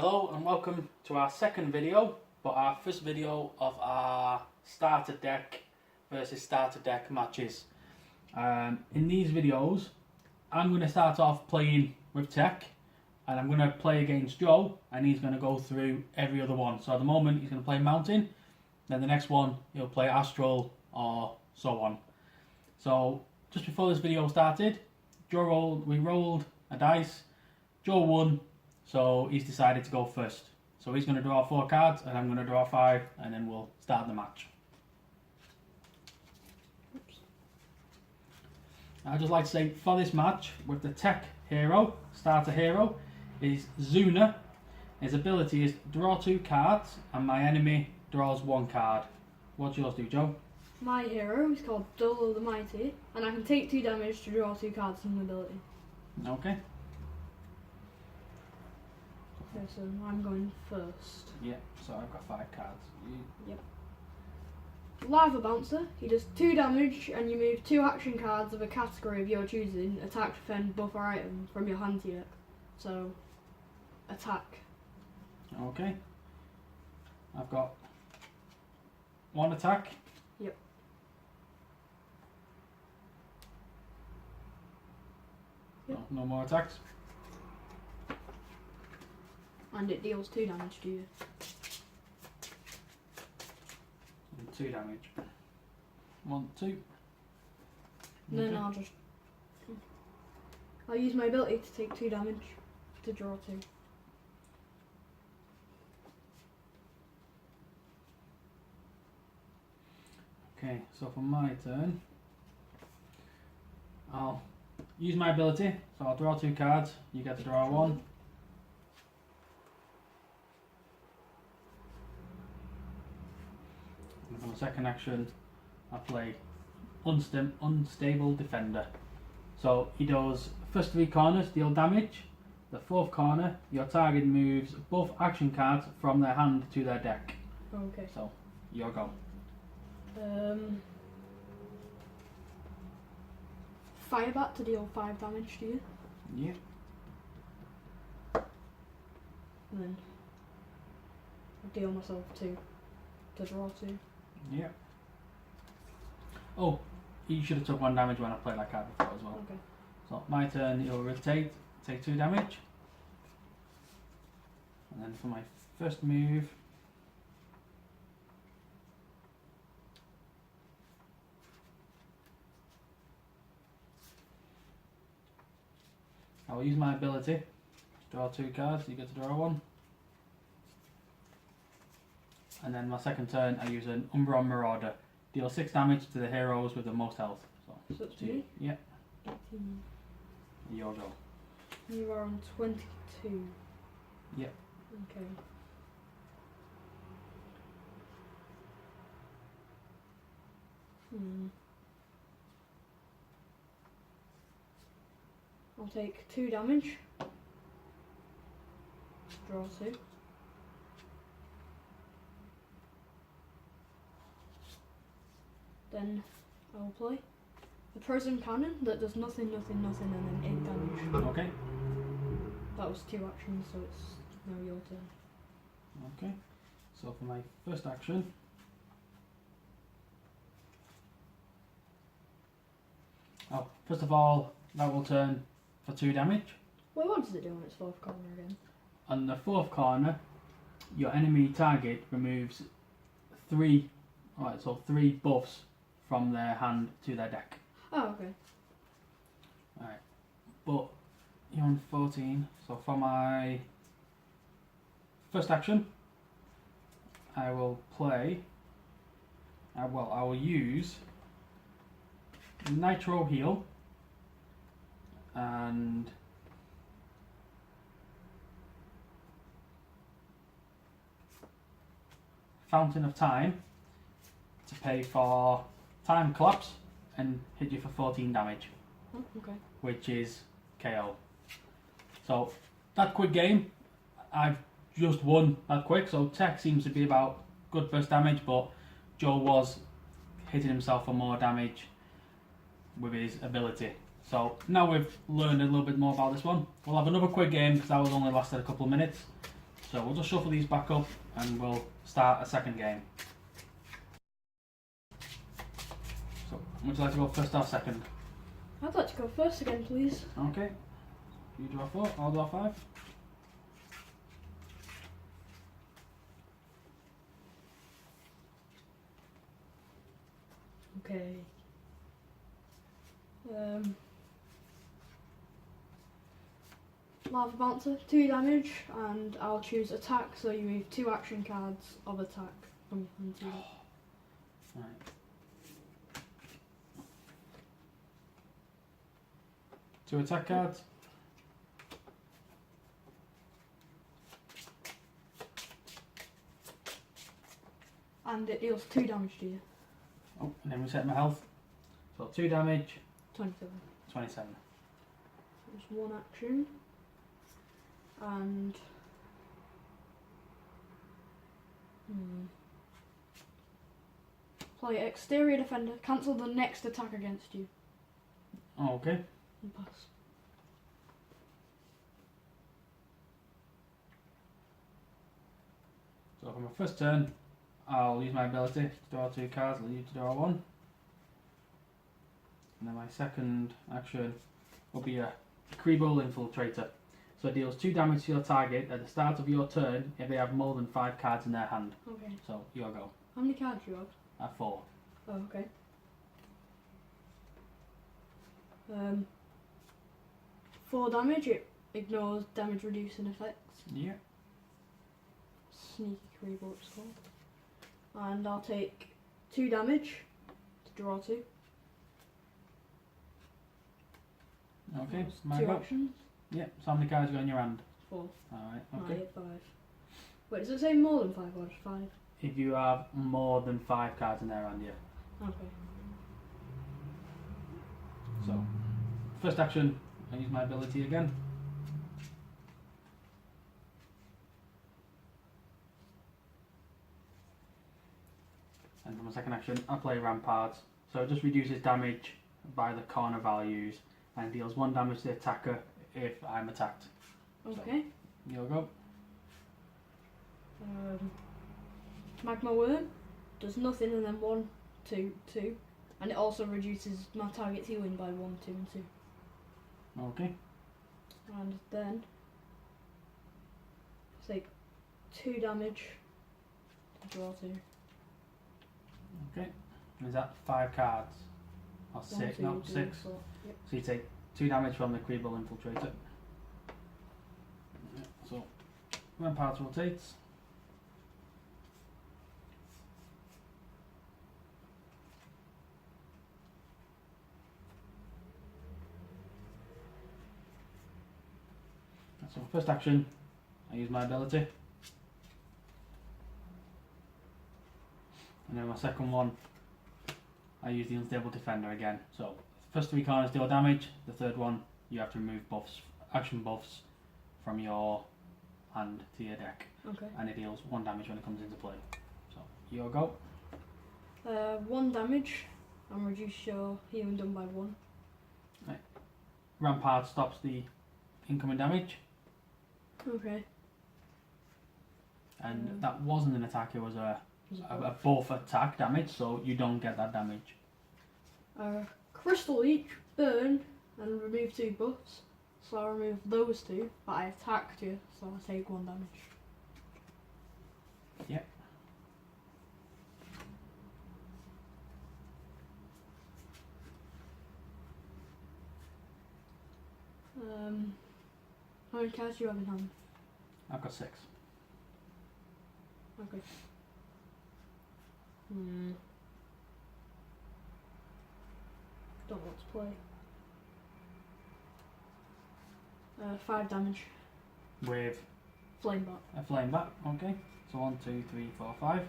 Hello and welcome to our second video, but our first video of our starter deck versus starter deck matches. In these videos, I'm going to start off playing with tech, and I'm going to play against Joe, and he's going to go through every other one. So at the moment, he's going to play Mountain, then the next one, he'll play Astral, or so on. So just before this video started, we rolled a dice, Joe won. So he's decided to go first. So he's going to draw 4 cards and I'm going to draw 5 and then we'll start the match. Oops. I'd just like to say for this match with the tech hero, starter hero, is Zuna. His ability is draw 2 cards and my enemy draws 1 card. What's yours do, Joe? My hero is called Dolo the Mighty and I can take 2 damage to draw 2 cards from the ability. Okay. Okay, so I'm going first. Yeah, so I've got 5 cards. Yep. Lava Bouncer, he does 2 damage and you move 2 action cards of a category of your choosing, attack, defend, buff or item from your hand to your deck. So, attack. Okay. I've got 1 attack. Yep. No more attacks. And it deals 2 damage to you. And 2 damage. 1, 2. And then Okay. I'll use my ability to take 2 damage to draw 2. Okay, so for my turn, I'll use my ability. So I'll draw 2 cards. You get to draw 1. And for the second action, I play Unstable Defender. So he does first 3 corners deal damage. The 4th corner, your target moves both action cards from their hand to their deck. Okay. So, your go. Firebat to deal 5 damage to you. Yeah. And then I'll deal myself 2 to draw 2. Yeah. Oh, you should have took 1 damage when I played that card before as well. Okay. So my turn, you'll rotate, take 2 damage. And then for my first move, I will use my ability, draw 2 cards, you get to draw 1. And then my second turn, I use an Umbron Marauder. Deal 6 damage to the heroes with the most health. So it's to you. me? Yeah, 18. your go. You are on 22. Yep. Okay. I'll take 2 damage. Draw 2. Then I will play the Prism Cannon that does nothing, and then 8 damage. Okay. That was 2 actions, so it's now your turn. Okay. So for my first action, first of all, that will turn for 2 damage. Wait, what does it do on its 4th corner again? On the 4th corner, your enemy target removes 3 buffs from their hand to their deck. Oh, okay. Alright. But you're on 14, so for my first action, I will use Nitro Heal and Fountain of Time to pay for Time Collapse and hit you for 14 damage. Oh, okay. Which is KO. So that quick game, I've just won that quick. So tech seems to be about good burst damage, but Joe was hitting himself for more damage with his ability. So now we've learned a little bit more about this one. We'll have another quick game because that was only lasted a couple of minutes. So we'll just shuffle these back up and we'll start a second game. So would you like to go first or second? I'd like to go first again, please. Okay. You draw 4, I'll draw 5. Okay. Lava Bouncer, 2 damage, and I'll choose attack, so you move 2 action cards of attack from your hand to it. Right. 2 attack cards. And it deals 2 damage to you. Oh, and then reset my health. So 2 damage, 27. 27. There's 1 action. And play Exterior Defender, cancel the next attack against you. Oh, okay. And pass. So for my first turn, I'll use my ability to draw 2 cards, leave you to draw 1. And then my second action will be a Kribble Infiltrator. So it deals 2 damage to your target at the start of your turn if they have more than 5 cards in their hand. Okay. So your go. How many cards do you have? I have 4. Oh, okay. 4 damage, it ignores damage reducing effects. Yeah. Sneaky Kribble it's called. And I'll take 2 damage to draw 2. Okay, That's my 2 go. actions. Yeah, so how many cards you got in your hand? 4. Alright, I okay. hit 5. Wait, does it say more than 5 or just 5? If you have more than 5 cards in their hand, yeah. Okay. So, first action, I use my ability again. And for my second action, I play Ramparts. So it just reduces damage by the corner values and deals 1 damage to the attacker if I'm attacked. Okay. So, you'll go. Magma Worm does nothing and then 1, 2, 2. And it also reduces my target's healing by 1, 2 and 2. Okay. And then take 2 damage to draw 2. Okay. And is that 5 cards? Or 1, 6? 2, No, 3, 6. 4. Yep. So you take 2 damage from the Kribble Infiltrator. Yeah, so, Ramparts rotates. So first action, I use my ability. And then my second one, I use the Unstable Defender again. So first 3 corners deal damage, the third one you have to remove buffs, action buffs from your hand to your deck. Okay. And it deals 1 damage when it comes into play. So your go. 1 damage and reduce your healing done by 1. Rampart stops the incoming damage. Okay. And that wasn't an attack, it was a buff attack damage, so you don't get that damage. Crystal Leech, burn, and remove 2 buffs. So I remove those 2, but I attacked you, so I take 1 damage. Yep. How many cards do you have in hand? I've got 6. Okay. Don't want to play. 5 damage. With Flame back. a flame back, okay. So 1, 2, 3, 4, 5.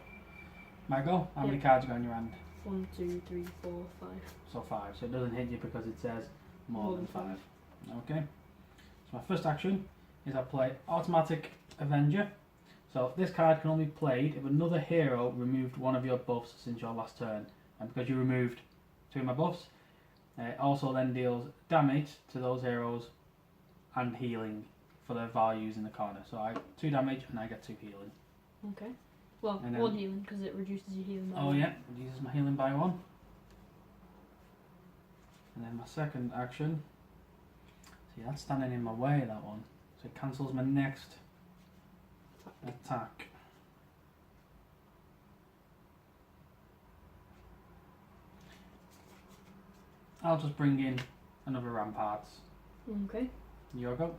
My go. How many Yep. cards you got in your hand? 1, 2, 3, 4, 5. So 5. So it doesn't hit you because it says more than 5. Okay. So my first action is I play Automatic Avenger. So this card can only be played if another hero removed 1 of your buffs since your last turn. And because you removed 2 of my buffs, it also then deals damage to those heroes and healing for the values in the corner. So I 2 damage and I get 2 healing. Okay. Well, And then- 1 healing because it reduces your healing. by Oh 1. yeah, reduces my healing by 1. And then my second action. See, that's standing in my way, that one. So it cancels my next attack. I'll just bring in another Ramparts. Okay. You go.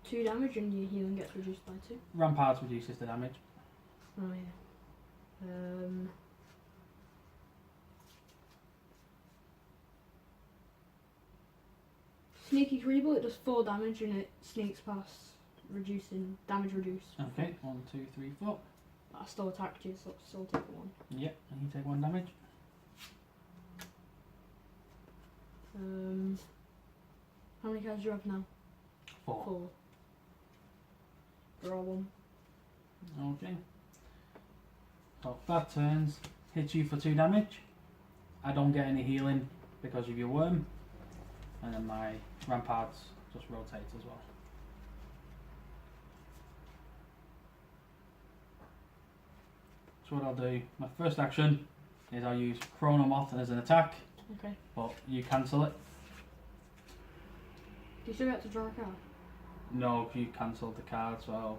2 damage and your healing gets reduced by 2. Ramparts reduces the damage. Oh yeah. Sneaky Creeble, it does 4 damage and it sneaks past, reducing damage reduced. Okay, 1, 2, 3, 4. I still attacked you, so I'll still take 1. Yep, and you take 1 damage. How many cards do you have now? 4. 4. Draw 1. Okay. So that turns, hits you for 2 damage. I don't get any healing because of your worm. And then my Ramparts just rotate as well. So what I'll do, my first action is I'll use Chronomoth as an attack, Okay. but you cancel it. Do you still get to draw a card? No, you cancelled the card, so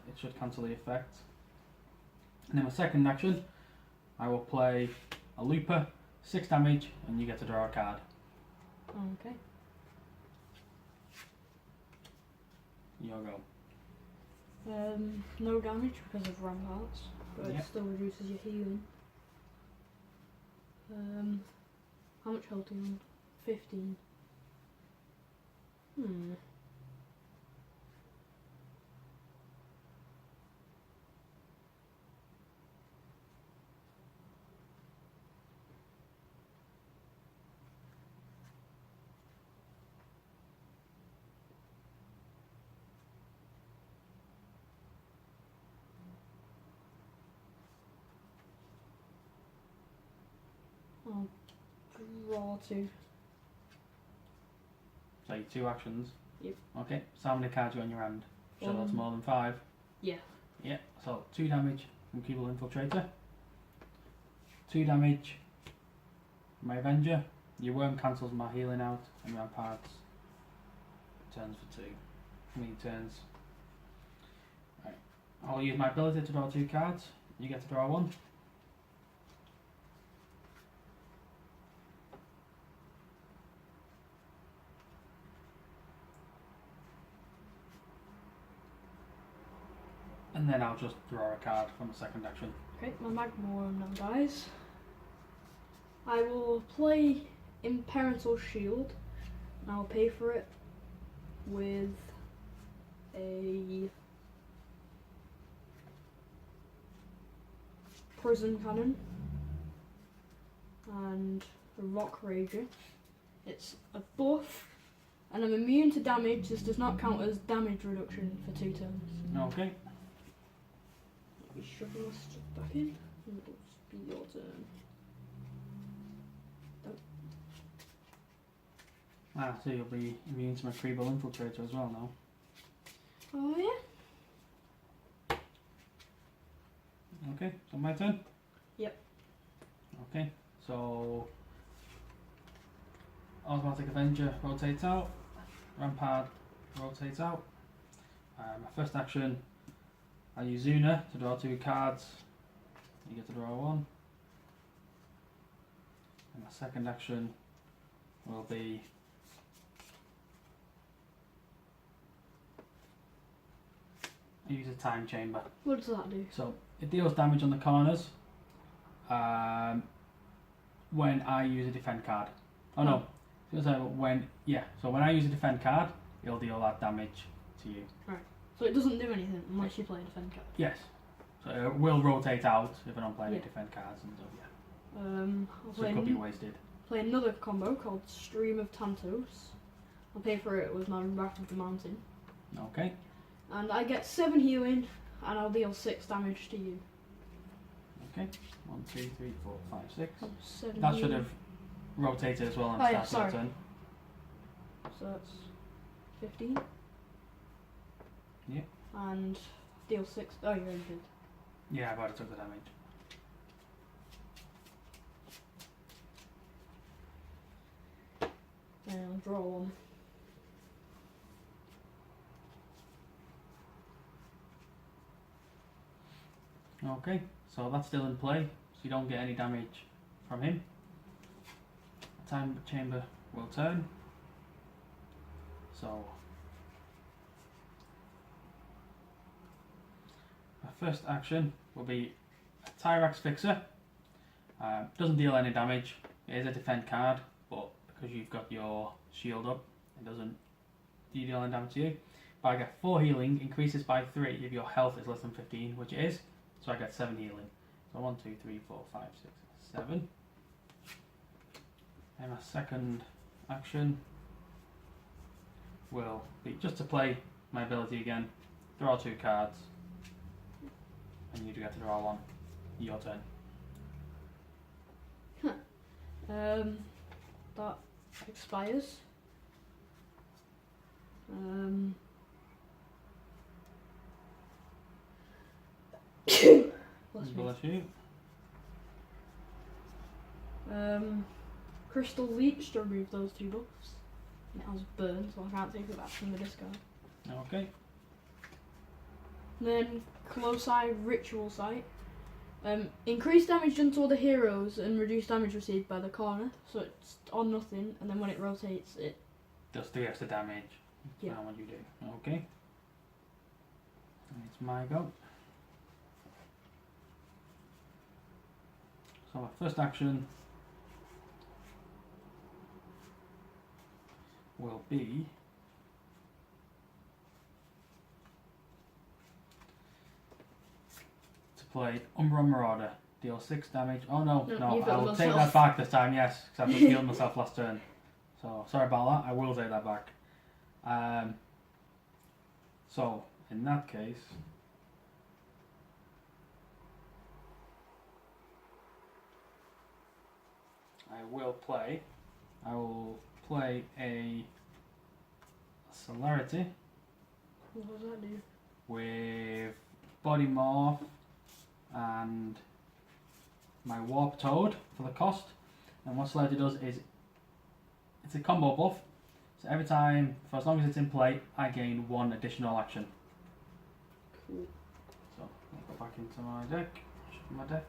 it should cancel the effect. And then my second action, I will play a Looper, 6 damage, and you get to draw a card. Okay. Your go. No damage because of Ramparts, but Yep. it still reduces your healing. How much health do you want? 15. I'll draw 2. So your 2 actions. Yep. Okay, so how many cards are on your hand? So that's 1. more than 5. Yeah. Yeah, so 2 damage from Keeble Infiltrator. 2 damage from my Avenger. Your worm cancels my healing out, and Ramparts turns for 2. How many turns? Right. I'll use my ability to draw 2 cards. You get to draw 1. And then I'll just draw a card from the second action. Okay, my Magma Worm now dies. I will play Imperial Shield, and I'll pay for it with a Prison Cannon and a Rock Rager. It's a buff, and I'm immune to damage. This does not count as damage reduction for 2 turns. Okay. Let me shuffle my stuff back in, and it'll be your turn. Ah, so you'll be immune to my Creeble Infiltrator as well now. Oh yeah? Okay, so my turn? Yep. Okay, so Automatic Avenger rotates out, Rampart rotates out. My first action, I use Una to draw 2 cards. You get to draw 1. And my second action will be I use a Time Chamber. What does that do? So it deals damage on the corners when I use a defend card. Oh no, so when I use a defend card, it'll deal that damage to you. So it doesn't do anything unless you play a defend card. Yes. So it will rotate out if I don't play any Yeah. defend cards and stuff. Yeah. I'll So play, it could be wasted. play another combo called Stream of Tantos. I'll pay for it with my Wrath of the Mountain. Okay. And I get 7 healing, and I'll deal 6 damage to you. Okay. 1, 2, 3, 4, 5, 6. 7 That should healing. have rotated as well and Oh, yeah, started your sorry. turn. So that's 15. Yeah. And deal 6. Oh, you already did. Yeah, I've already took the damage. And I'll draw 1. Okay, so that's still in play, so you don't get any damage from him. Time chamber will turn. So my first action will be a Tyrax Fixer. Doesn't deal any damage. It is a defend card, but because you've got your shield up, it doesn't deal any damage to you. But I get 4 healing, increases by 3 if your health is less than 15, which it is. So I get 7 healing. So 1, 2, 3, 4, 5, 6, 7. And my second action will be just to play my ability again. Draw 2 cards. And you do get to draw 1. Your turn. That expires. Bless you. Crystal Leech to remove those 2 buffs. It has burn, so I can't take it back from the discard. Okay. Then Colossi Ritual Site. Increase damage done to other heroes and reduce damage received by the corner. So it's on nothing, and then when it rotates, it Does 3 extra damage. Yeah. That's what you do. Okay. It's my go. So my first action will be to play Umbra Marauder. Deal 6 damage. Oh no, No, no, you've I got will it take yourself. that back this time, yes, because I've just healed myself last turn. So sorry about that, I will take that back. So in that case, I will play a Celerity what does that do? with Body Morph and my Warp Toad for the cost. And what Celerity does is it's a combo buff. So every time, for as long as it's in play, I gain 1 additional action. Cool. So I'll go back into my deck, shuffle my deck,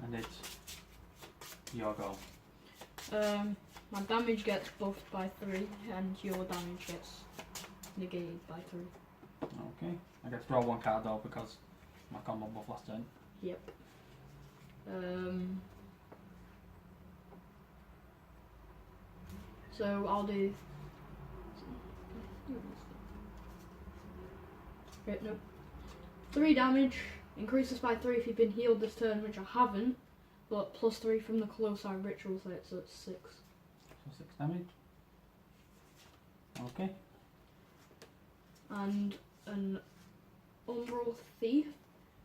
and it's your go. My damage gets buffed by 3, and your damage gets negated by 3. Okay, I get to draw 1 card though because my combo buff last turn. Yep. So I'll do. Okay, nope. 3 damage, increases by 3 if you've been healed this turn, which I haven't, but plus 3 from the Colossi Ritual Site, so it's 6. So 6 damage. Okay. And an Umbral Thief,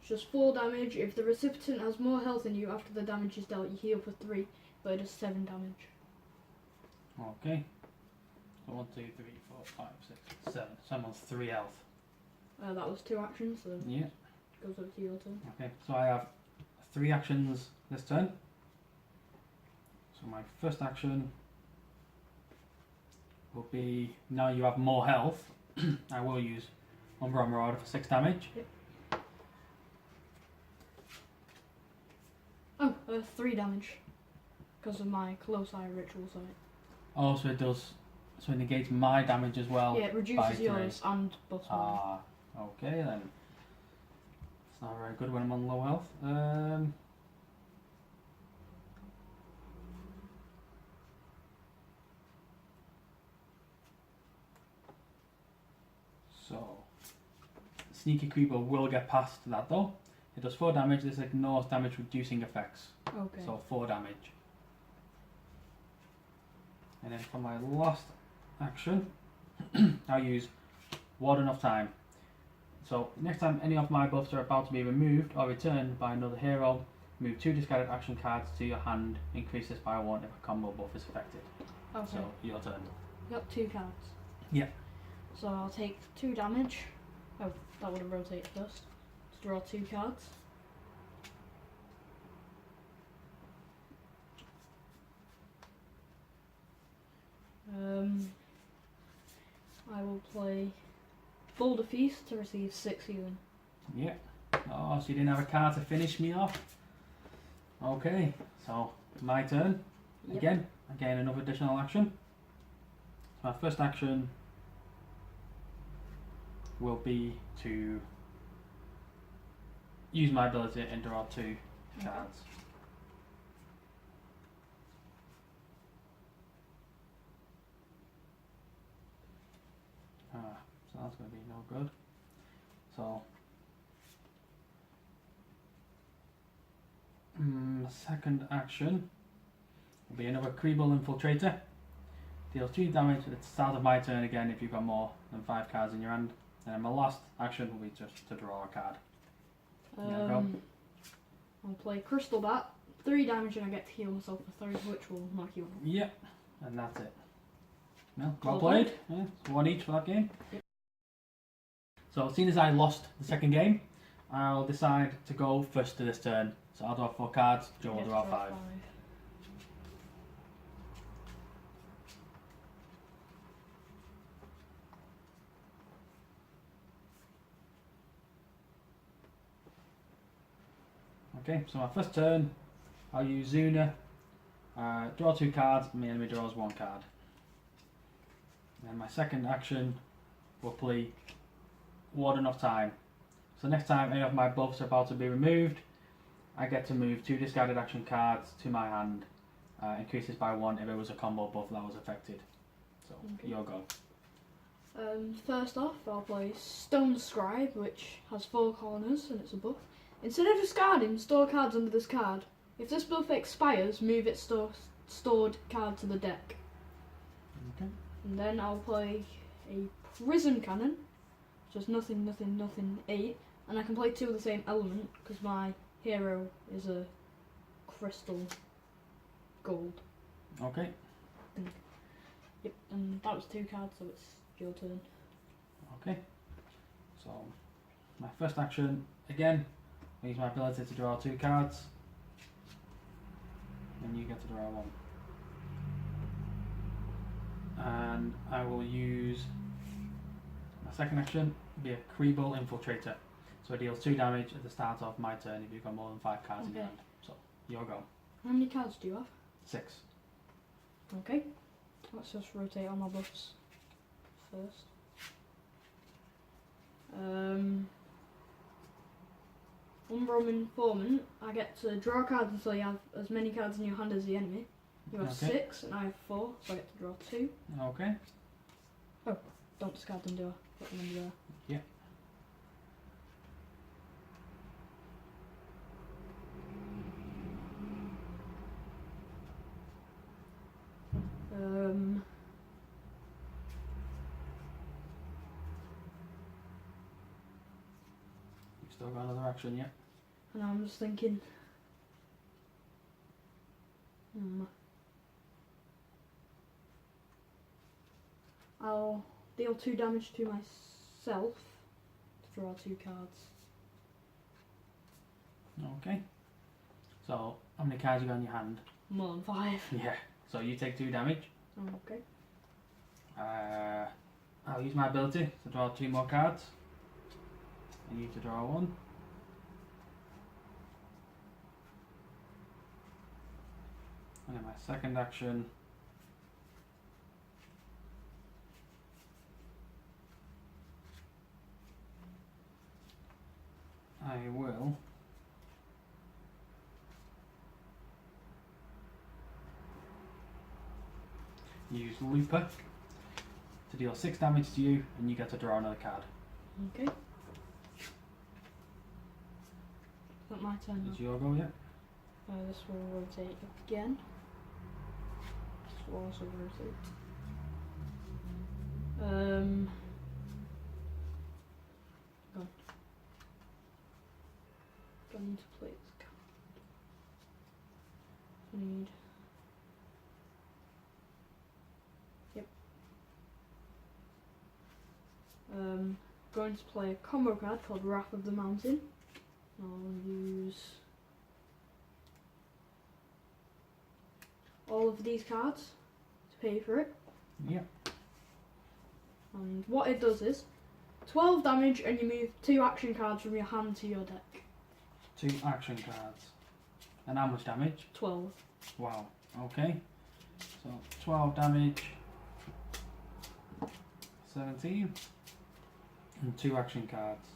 it's just 4 damage. If the recipient has more health than you after the damage is dealt, you heal for 3, but it does 7 damage. Okay. So 1, 2, 3, 4, 5, 6, 7. So I'm on 3 health. That was 2 actions, so Yeah. goes over to your turn. Okay. So I have 3 actions this turn. So my first action will be, now you have more health, I will use Umbra Marauder for 6 damage. Yep. Oh, 3 damage. Because of my Colossi Ritual Site. Oh, so it does, so it negates my damage as well. Yeah, it by reduces 3. yours and buffs mine. Ah, okay then. It's not very good when I'm on low health. So, Sneaky Creeper will get past that though. It does 4 damage, this ignores damage reducing effects. Okay. So 4 damage. And then for my last action, I'll use Warden of Time. So next time any of my buffs are about to be removed or returned by another hero, move 2 discarded action cards to your hand, increase this by 1 if a combo buff is affected. Okay. So your turn. You got 2 cards. Yeah. So I'll take 2 damage. Oh, that would have rotated first. To draw 2 cards. I will play Boulder Feast to receive 6 healing. Yeah. Oh, so you didn't have a card to finish me off. Okay, so my turn. Yep. Again, another additional action. So my first action will be to use my ability and draw 2 cards. So that's going to be no good. So, second action will be another Creeble Infiltrator. Deals 3 damage at the start of my turn again if you've got more than 5 cards in your hand. And then my last action will be just to draw a card. I'll play Crystal Bat, 3 damage, and I get to heal myself for 3, which will knock you out. Yep, and that's it. Well played. Yeah, it's 1 each for that game. Yep. So, seeing as I lost the second game, I'll decide to go first to this turn. So I'll draw 4 cards, Joe will draw 5. Okay, so my first turn, I'll use Zuna, draw 2 cards, and my enemy draws 1 card. And my second action will play Warden of Time. So next time any of my buffs are about to be removed, I get to move 2 discarded action cards to my hand. Increases by 1 if it was a combo buff that was affected. So, okay. Your go. First off, I'll play Stone Scribe, which has 4 corners and it's a buff. Instead of discarding, store cards under this card. If this buff expires, move its stored card to the deck. Okay. And then I'll play a Prism Cannon, which is nothing, 8. And I can play 2 of the same element, because my hero is a crystal gold. Okay. Yep, and that was 2 cards, so it's your turn. Okay. So, my first action, again, I use my ability to draw 2 cards. And you get to draw 1. And I will use my second action, be a Creeble Infiltrator. So it deals 2 damage at the start of my turn if you've got more than 5 cards in your hand. So, your go. How many cards do you have? 6. Okay. Let's just rotate all my buffs first. Umbral Informant, I get to draw cards until you have as many cards in your hand as the enemy. You have 6 and I have 4, so I get to draw 2. Okay. Oh, don't discard them, do I? Put them under there. Yeah. You've still got another action, yeah? And I'm just thinking. I'll deal 2 damage to myself to draw 2 cards. Okay. So, how many cards you got in your hand? More than 5. Yeah. So you take 2 damage. Okay. I'll use my ability to draw 2 more cards. I need to draw 1. And then my second action, I will use Looper to deal 6 damage to you, and you get to draw another card. Okay. Is that my turn now? Is your go yet? This will rotate again. This will also rotate. Going to play this card. Need. Yep. going to play a combo card called Wrath of the Mountain. I'll use all of these cards to pay for it. Yep. And what it does is 12 damage, and you move 2 action cards from your hand to your deck. 2 action cards. And how much damage? 12. Wow. Okay. So 12 damage. 17. And 2 action cards.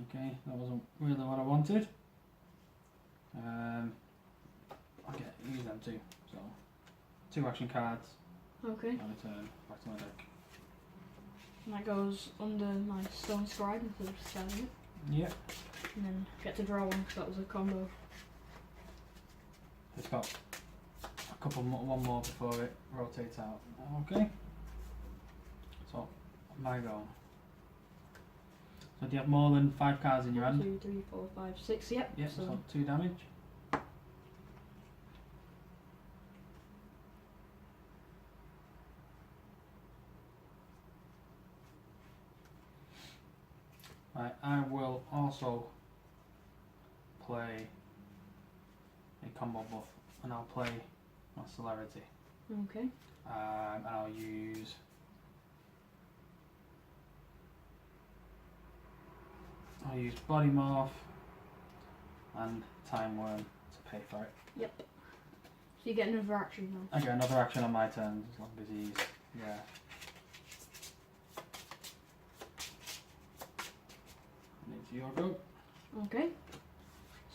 Okay, that wasn't really what I wanted. Okay, use them too. So 2 action cards. Okay. And return back to my deck. And that goes under my Stone Scribe instead of selling it. Yep. And then get to draw one because that was a combo. It's got a couple more, one more before it rotates out. Okay. So my go. So do you have more than 5 cards in your hand? 2, 3, 4, 5, 6. Yep. Yep. So 2 damage. Right, I will also play a combo buff, and I'll play my celerity. Okay. And I'll use Body Morph and Time Worm to pay for it. Yep. So you get another action now. I get another action on my turn as long as he's yeah. It's your go. Okay.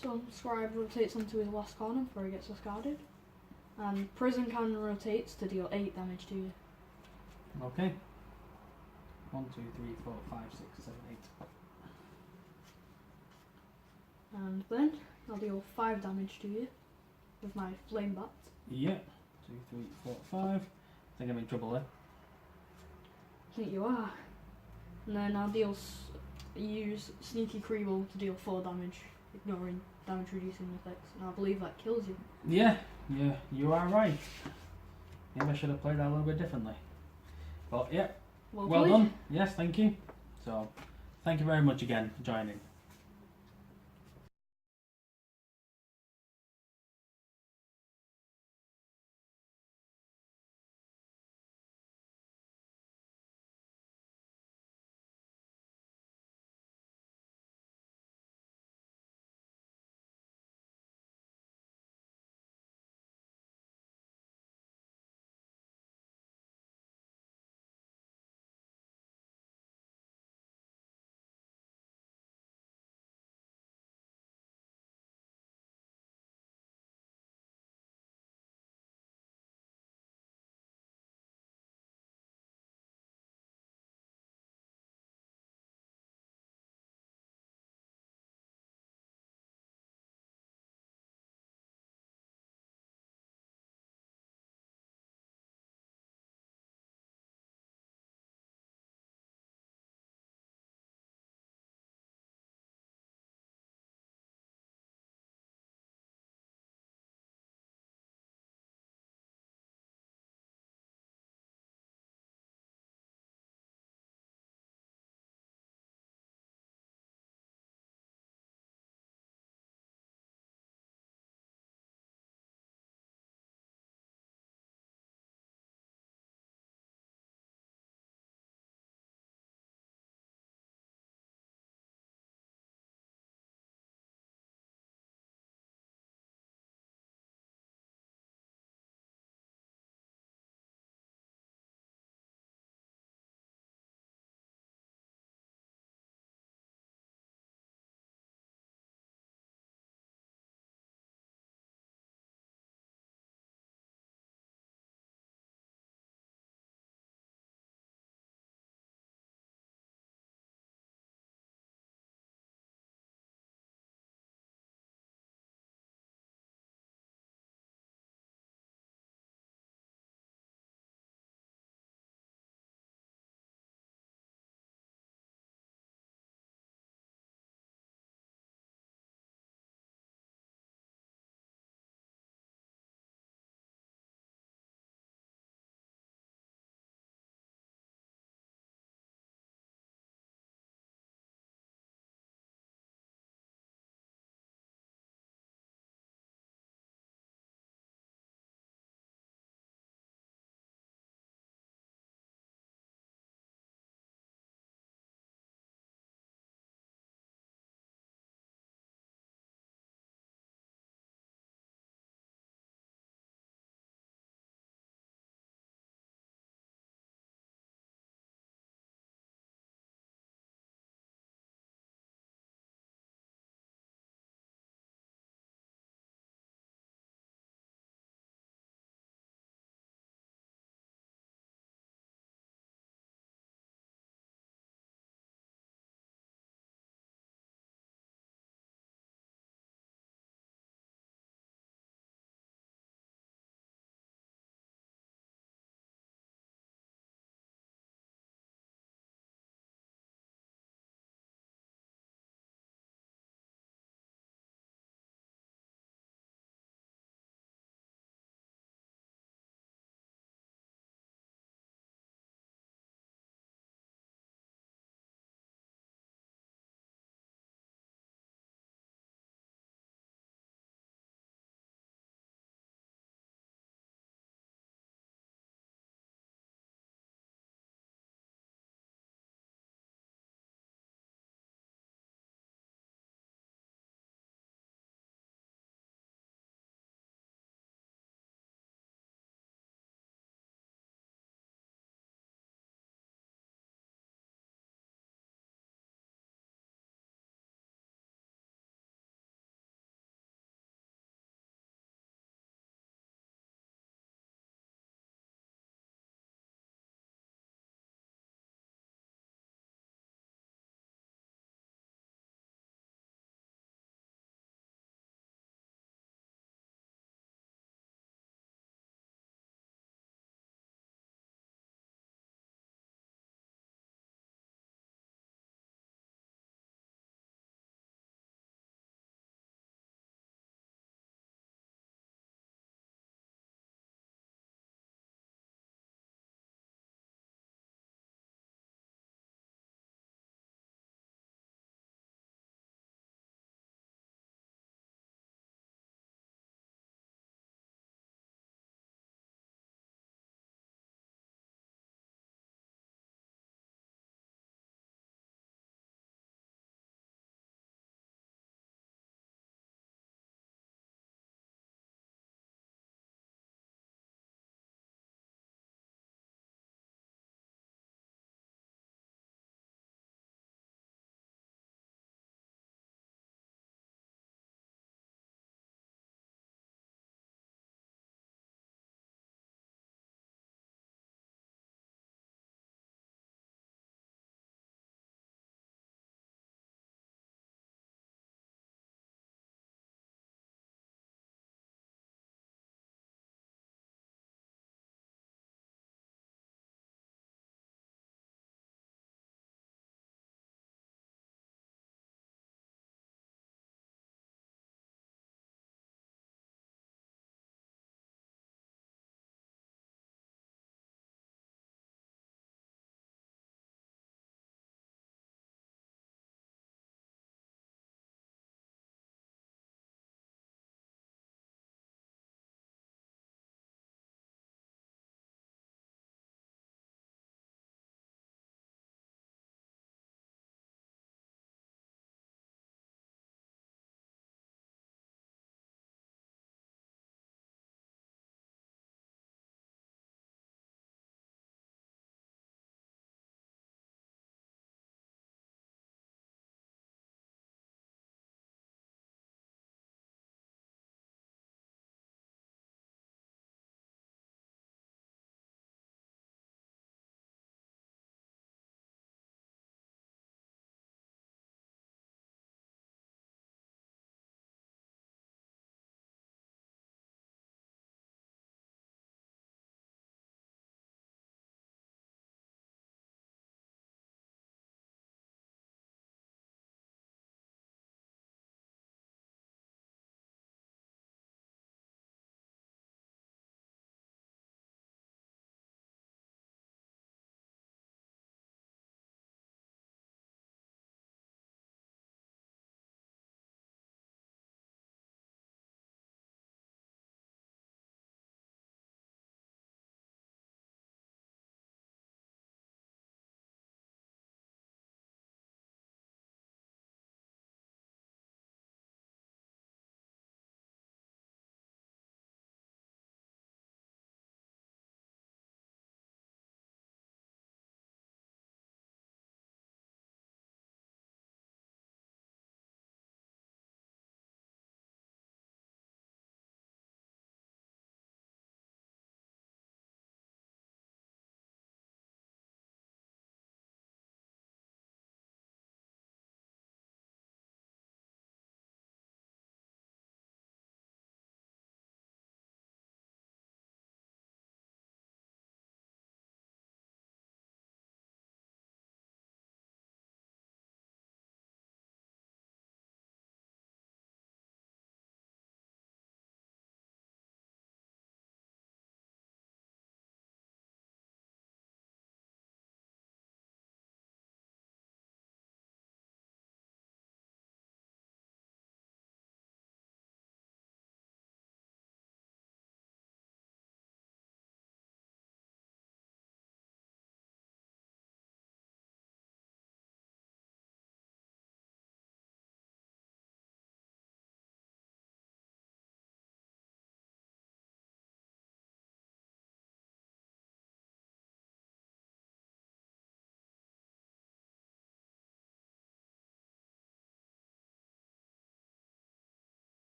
So Scribe rotates onto his last corner before he gets discarded. And Prison Cannon rotates to deal 8 damage to you. Okay. 1, 2, 3, 4, 5, 6, 7, 8. And then I'll deal 5 damage to you with my Flame Bat. Yep. 2, 3, 4, 5. I think I'm in trouble there. I think you are. And then I'll use Sneaky Creeble to deal 4 damage, ignoring damage reducing effects. And I believe that kills you. Yeah, you are right. Maybe I should have played that a little bit differently. But yeah, well done. Yes, thank you. So, thank you very much again for joining.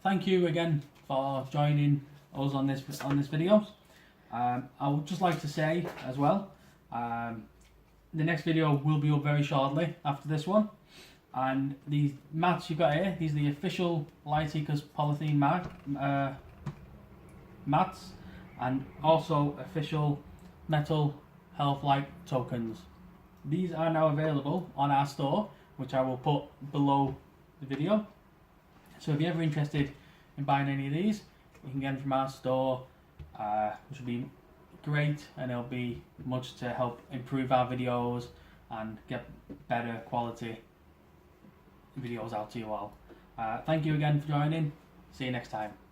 thank you again for joining us on this video. I would just like to say as well, the next video will be up very shortly after this one, and these mats you've got here, these are the official Lightseekers polythene mats, and also official metal health light tokens. These are now available on our store, which I will put below the video. So if you're ever interested in buying any of these, you can get them from our store, which will be great, and it'll be much to help improve our videos and get better quality videos out to you all. Thank you again for joining. See you next time.